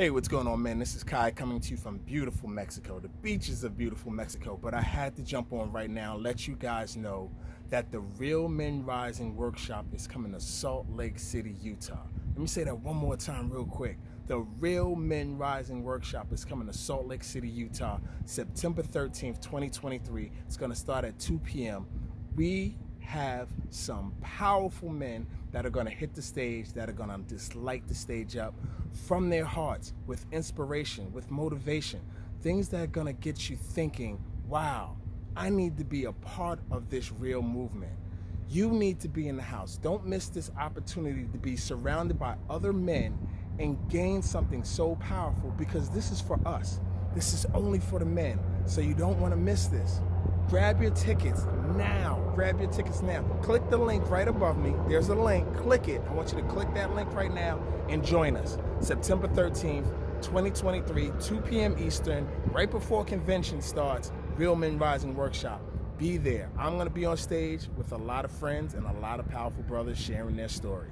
Hey, what's going on, man? This is Kai coming to you from beautiful Mexico, the beaches of beautiful Mexico. But I had to jump on right now and let you guys know that the REYL Men Rising workshop is coming to Salt Lake City, Utah. Let me say that one more time real quick. The REYL Men Rising workshop is coming to Salt Lake City, Utah, September 13th, 2023. It's going to start at 2 p.m. We have some powerful men that are going to hit the stage, that are going to just light the stage up from their hearts with inspiration, with motivation, things that are going to get you thinking, wow, I need to be a part of this real movement. You need to be in the house. Don't miss this opportunity to be surrounded by other men and gain something so powerful, because this is for us. This is only for the men, so you don't want to miss this. Grab your tickets now. Grab your tickets now. Click the link right above me. There's a link. Click it. I want you to click that link right now and join us. September 13th, 2023, 2 p.m. Eastern, right before convention starts, REYL Men Rising Workshop. Be there. I'm going to be on stage with a lot of friends and a lot of powerful brothers sharing their story.